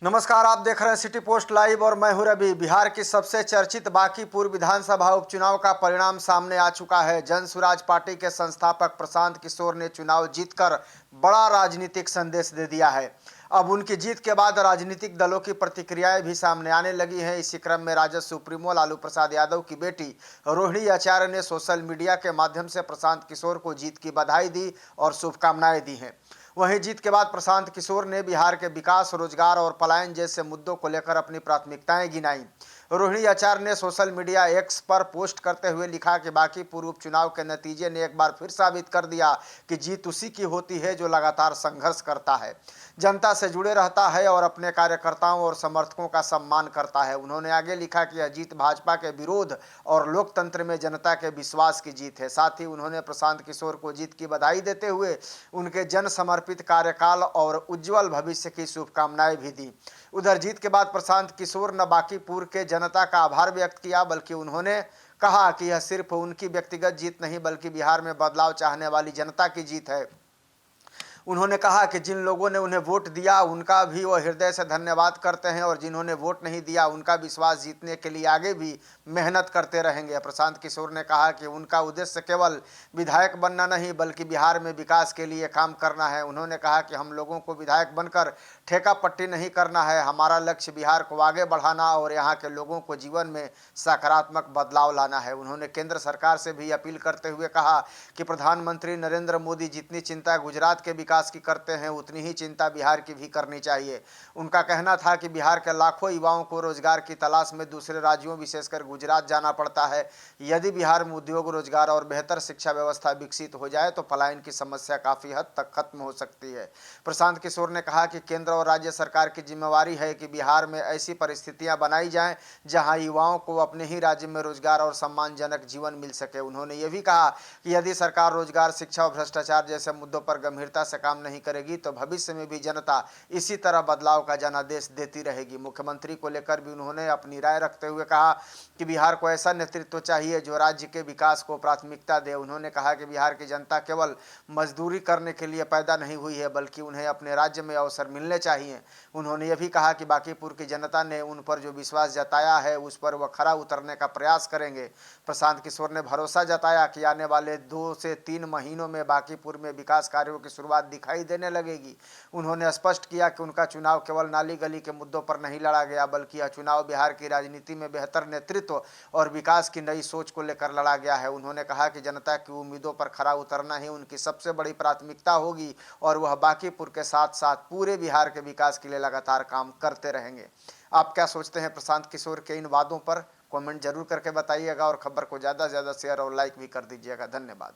नमस्कार, आप देख रहे हैं सिटी पोस्ट लाइव और मैं हूं रवि। बिहार की सबसे चर्चित बांकीपुर विधानसभा उपचुनाव का परिणाम सामने आ चुका है। जन सुराज पार्टी के संस्थापक प्रशांत किशोर ने चुनाव जीतकर बड़ा राजनीतिक संदेश दे दिया है। अब उनकी जीत के बाद राजनीतिक दलों की प्रतिक्रियाएं भी सामने आने लगी हैं। इसी क्रम में राजद सुप्रीमो लालू प्रसाद यादव की बेटी रोहिणी आचार्य ने सोशल मीडिया के माध्यम से प्रशांत किशोर को जीत की बधाई दी और शुभकामनाएं दी हैं। वहीं जीत के बाद प्रशांत किशोर ने बिहार के विकास, रोजगार और पलायन जैसे मुद्दों को लेकर अपनी प्राथमिकताएं गिनाई। रोहिणी आचार्य ने सोशल मीडिया एक्स पर पोस्ट करते हुए लिखा कि बांकीपुर उपचुनाव के नतीजे ने एक बार फिर साबित कर दिया कि जीत उसी की होती है जो लगातार संघर्ष करता है, जनता से जुड़े रहता है और अपने कार्यकर्ताओं और समर्थकों का सम्मान करता है। उन्होंने आगे लिखा कि यह जीत भाजपा के विरोध और लोकतंत्र में जनता के विश्वास की जीत है। साथ ही उन्होंने प्रशांत किशोर को जीत की बधाई देते हुए उनके जन समर्पित कार्यकाल और उज्जवल भविष्य की शुभकामनाएं भी दी। उधर जीत के बाद प्रशांत किशोर न बांकीपुर के जनता का आभार व्यक्त किया, बल्कि उन्होंने कहा कि यह सिर्फ उनकी व्यक्तिगत जीत नहीं बल्कि बिहार में बदलाव चाहने वाली जनता की जीत है। उन्होंने कहा कि जिन लोगों ने उन्हें वोट दिया उनका भी वो हृदय से धन्यवाद करते हैं और जिन्होंने वोट नहीं दिया उनका विश्वास जीतने के लिए आगे भी मेहनत करते रहेंगे। प्रशांत किशोर ने कहा कि उनका उद्देश्य केवल विधायक बनना नहीं बल्कि बिहार में विकास के लिए काम करना है। उन्होंने कहा कि हम लोगों को विधायक बनकर ठेका पट्टी नहीं करना है, हमारा लक्ष्य बिहार को आगे बढ़ाना और यहाँ के लोगों को जीवन में सकारात्मक बदलाव लाना है। उन्होंने केंद्र सरकार से भी अपील करते हुए कहा कि प्रधानमंत्री नरेंद्र मोदी जितनी चिंता गुजरात के विकास की करते हैं उतनी ही चिंता बिहार की भी करनी चाहिए। उनका कहना था कि बिहार के लाखों युवाओं को रोजगार की तलाश में दूसरे राज्यों विशेषकर गुजरात जाना पड़ता है। यदि बिहार में उद्योग, रोजगार और बेहतर शिक्षा व्यवस्था विकसित हो जाए तो पलायन की समस्या काफी हद तक खत्म हो सकती है। प्रशांत किशोर ने कहा कि केंद्र और राज्य सरकार की जिम्मेवारी है कि बिहार में ऐसी परिस्थितियां बनाई जाएं जहां युवाओं को अपने ही राज्य में रोजगार और सम्मानजनक जीवन मिल सके। उन्होंने ये भी कहा कि यदि सरकार रोजगार, शिक्षा और भ्रष्टाचार जैसे मुद्दों पर गंभीरता से काम नहीं करेगी तो भविष्य में भी जनता इसी तरह बदलाव का जनादेश देती रहेगी। मुख्यमंत्री को लेकर भी उन्होंने अपनी राय रखते हुए कहा कि बिहार को ऐसा नेतृत्व चाहिए जो राज्य के विकास को प्राथमिकता दे। उन्होंने कहा कि बिहार की जनता केवल मजदूरी करने के लिए पैदा नहीं हुई है बल्कि उन्हें अपने राज्य में अवसर मिलने चाहिए। उन्होंने यह भी कहा कि बांकीपुर की जनता ने उन पर जो विश्वास जताया है उस पर वह खरा उतरने का प्रयास करेंगे। प्रशांत किशोर ने भरोसा जताया कि आने वाले 2 से 3 महीनों में बांकीपुर में विकास कार्यों की शुरुआत दिखाई देने लगेगी। उन्होंने स्पष्ट किया कि उनका चुनाव केवल नाली गली के मुद्दों पर नहीं लड़ा गया बल्कि यह चुनाव बिहार की राजनीति में बेहतर नेतृत्व और विकास की नई सोच को लेकर लड़ा गया है। उन्होंने कहा कि जनता की उम्मीदों पर खरा उतरना ही उनकी सबसे बड़ी प्राथमिकता होगी और वह बांकीपुर के साथ साथ पूरे बिहार के विकास के लिए लगातार काम करते रहेंगे। आप क्या सोचते हैं प्रशांत किशोर के इन वादों पर? कमेंट जरूर करके बताइएगा और खबर को ज़्यादा से ज़्यादा शेयर और लाइक भी कर दीजिएगा। धन्यवाद।